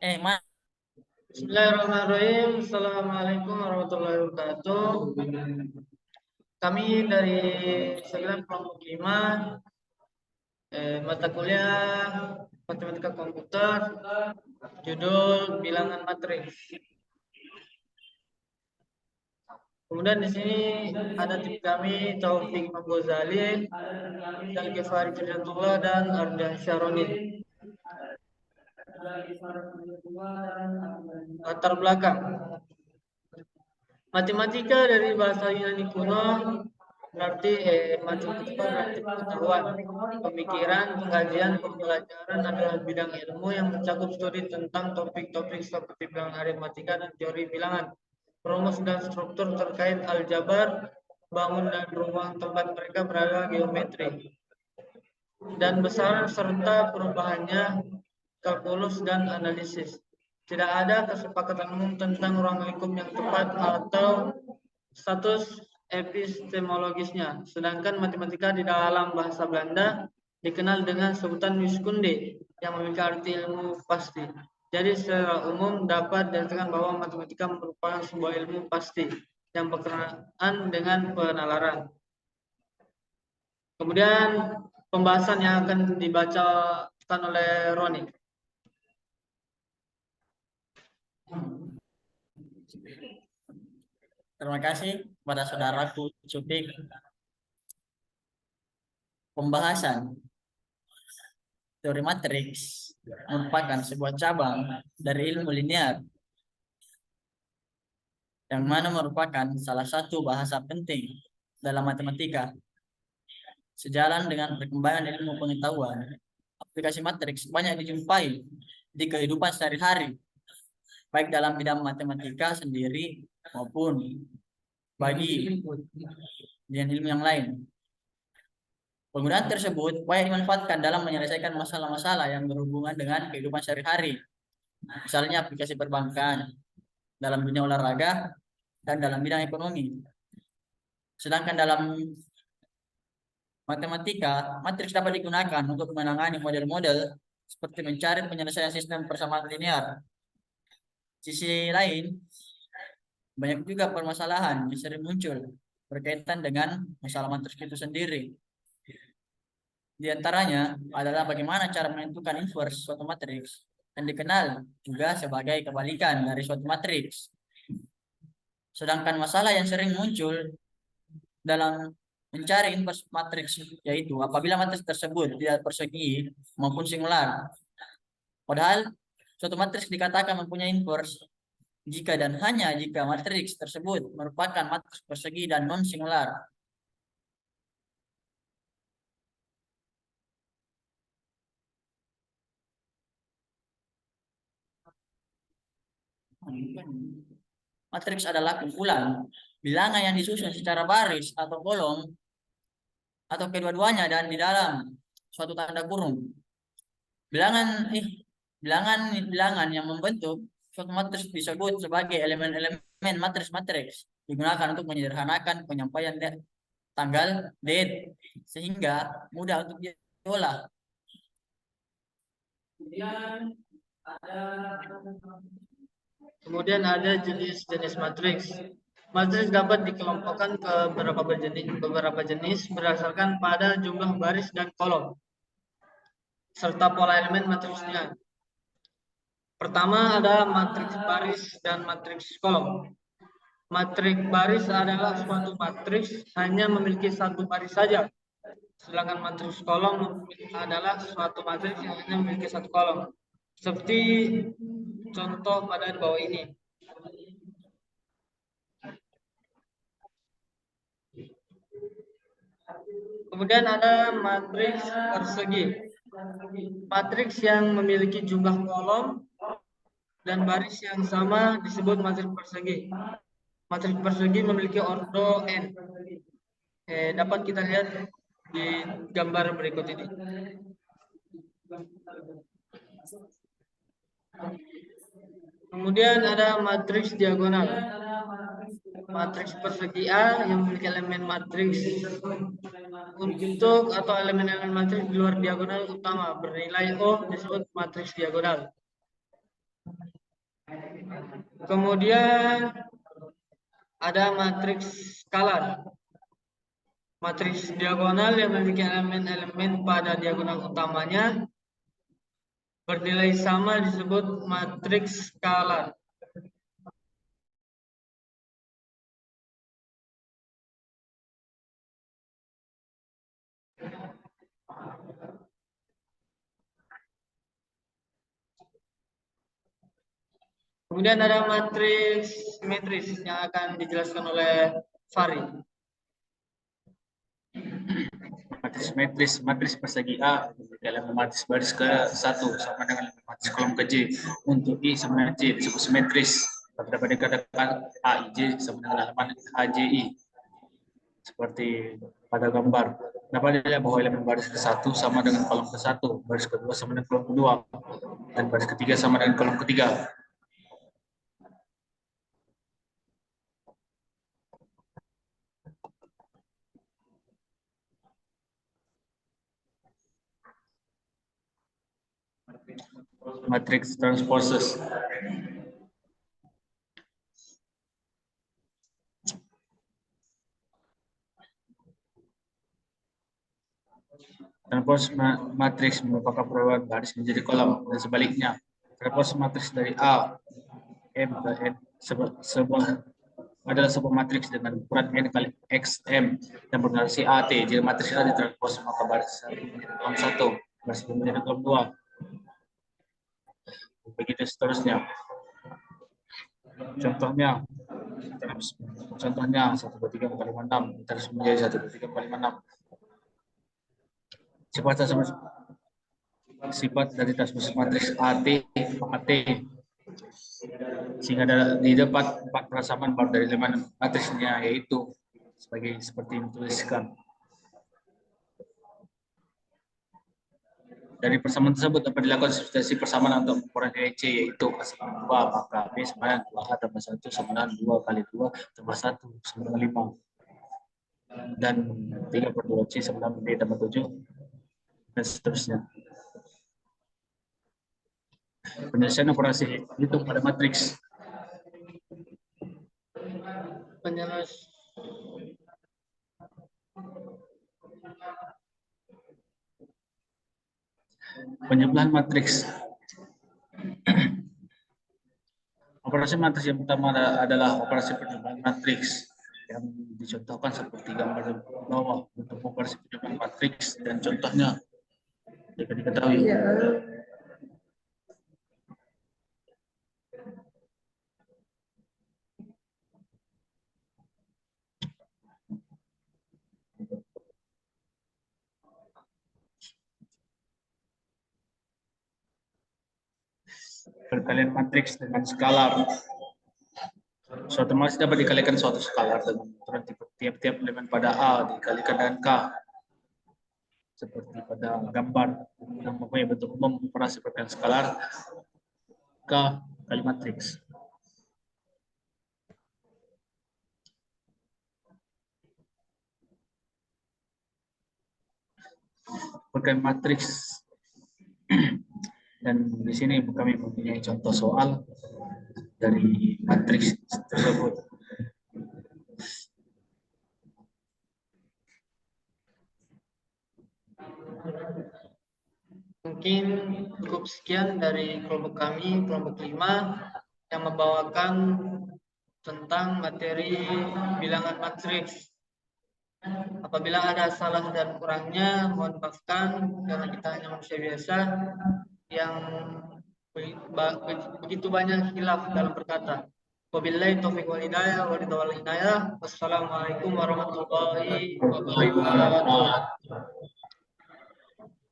Mas, Bismillahirrahmanirrahim. Assalamualaikum warahmatullahi wabarakatuh. Kami dari Sembilan Kelompok 5, mata kuliah Matematika Komputer, judul Bilangan Matriks. Kemudian di sini ada tim kami Taufik Ghazali, Ghifari Firdatullah, dan Arda Syaroni. Latar belakang matematika dari bahasa Yunani kuno berarti matematika berarti pengetahuan, pemikiran, pengkajian, pembelajaran adalah bidang ilmu yang mencakup studi tentang topik-topik seperti bilangan aritmatika dan teori bilangan, rumus dan struktur terkait aljabar, bangun dan ruang tempat mereka berada, geometri, dan besaran serta perubahannya, kalkulus dan analisis. Tidak ada kesepakatan umum tentang ruang lingkup yang tepat atau status epistemologisnya, sedangkan matematika di dalam bahasa Belanda dikenal dengan sebutan wiskunde yang memiliki arti ilmu pasti. Jadi secara umum dapat dikatakan bahwa matematika merupakan sebuah ilmu pasti yang berkenaan dengan penalaran. Kemudian pembahasan yang akan dibacakan oleh Roni. terima kasih kepada saudaraku Cupik. Pembahasan teori matriks merupakan sebuah cabang dari ilmu linear yang mana merupakan salah satu bahasa penting dalam matematika. Sejalan dengan perkembangan ilmu pengetahuan, aplikasi matriks banyak dijumpai di kehidupan sehari-hari, baik dalam bidang matematika sendiri maupun bagi bidang ilmu yang lain. Penggunaan tersebut banyak dimanfaatkan dalam menyelesaikan masalah-masalah yang berhubungan dengan kehidupan sehari-hari. Misalnya aplikasi perbankan, dalam dunia olahraga, dan dalam bidang ekonomi. Sedangkan dalam matematika, matriks dapat digunakan untuk menangani model-model seperti mencari penyelesaian sistem persamaan linear. Sisi lain, banyak juga permasalahan yang sering muncul berkaitan dengan masalah matriks itu sendiri. Di antaranya adalah bagaimana cara menentukan inverse suatu matriks yang dikenal juga sebagai kebalikan dari suatu matriks. Sedangkan masalah yang sering muncul dalam mencari inverse matriks yaitu apabila matriks tersebut tidak persegi maupun singular. Padahal suatu matriks dikatakan mempunyai inverse jika dan hanya jika matriks tersebut merupakan matriks persegi dan non singular. Matriks adalah kumpulan bilangan yang disusun secara baris atau kolom atau kedua-duanya dan di dalam suatu tanda kurung. Bilangan yang membentuk suatu matriks disebut sebagai elemen-elemen matriks digunakan untuk menyederhanakan penyampaian tanggal date sehingga mudah untuk diolah. Kemudian ada jenis-jenis matriks. Matriks dapat dikelompokkan ke beberapa jenis berdasarkan pada jumlah baris dan kolom serta pola elemen matriksnya. Pertama ada matriks baris dan matriks kolom. Matriks baris adalah suatu matriks hanya memiliki satu baris saja. Sedangkan matriks kolom adalah suatu matriks yang hanya memiliki satu kolom. Seperti contoh pada di bawah ini. Kemudian ada matriks persegi. Matriks yang memiliki jumlah kolom dan baris yang sama disebut matriks persegi. Matriks persegi memiliki ordo n. Dapat kita lihat di gambar berikut ini. Kemudian ada matriks diagonal. Matriks persegi A yang memiliki elemen matriks untuk atau elemen-elemen matriks di luar diagonal utama bernilai O disebut matriks diagonal. Kemudian ada matriks skalar. Matriks diagonal yang memiliki elemen-elemen pada diagonal utamanya bernilai sama disebut matriks skalar. Kemudian ada matriks simetris yang akan dijelaskan oleh Fari. Matriks persegi A elemen matris baris ke 1 sama dengan elemen matris kolom ke J. Untuk I sama dengan J disebut simetris. Dapat dikatakan AIJ sama dengan elemen AJI. Seperti pada gambar. Dapat dilihat bahwa elemen baris ke-1 sama dengan kolom ke-1, baris ke-2 sama dengan kolom ke-2, dan baris ke-3 sama dengan kolom ke-3. Matrix transposes. Transpose matriks merupakan perubahan baris menjadi kolom dan sebaliknya. Transpose matriks dari A M ke N adalah sebuah matriks dengan ukuran N kali XM dan bernotasi AT. Jika matriks A ditranspose maka baris 1 menjadi kolom 1, baris 2 menjadi kolom 2. Begitu seterusnya. Contohnya 1, 2, 3, 4, 5, 6 terus menjadi 1, 2, 3, 4, 5, 6. Sifat dari transpose matriks AT sehingga didapat 4 persamaan baru dari elemen matriksnya, yaitu seperti yang dituliskan. Dari persamaan tersebut dapat dilakukan substitusi persamaan untuk ukuran EC, yaitu persamaan 2 maka B sama dengan 2A tambah 1 sama dengan 2 kali 2 tambah 1 sama dengan 5, dan 3/2C sama dengan B tambah 7, dan seterusnya. Penyelesaian operasi hitung pada matriks. Penjumlahan matriks. Operasi matriks yang pertama adalah operasi penjumlahan matriks yang dicontohkan seperti gambar di bawah. Untuk operasi penjumlahan matriks dan contohnya jika diketahui. Perkalian matriks dengan skalar. Suatu matriks dapat dikalikan suatu skalar dengan ukuran tiap-tiap elemen pada A dikalikan dengan K. Seperti pada gambar yang mempunyai bentuk umum operasi perkalian skalar K kali matriks. Perkalian matriks. Dan di sini kami mempunyai contoh soal dari matriks tersebut. Mungkin cukup sekian dari kelompok kami, kelompok 5, yang membawakan tentang materi bilangan matriks. Apabila ada salah dan kurangnya, mohon maafkan karena kita hanya manusia biasa yang begitu banyak khilaf dalam berkata. Wabillahi taufiq wal hidayah wa ridha wal hidayah. Wassalamualaikum warahmatullahi wabarakatuh.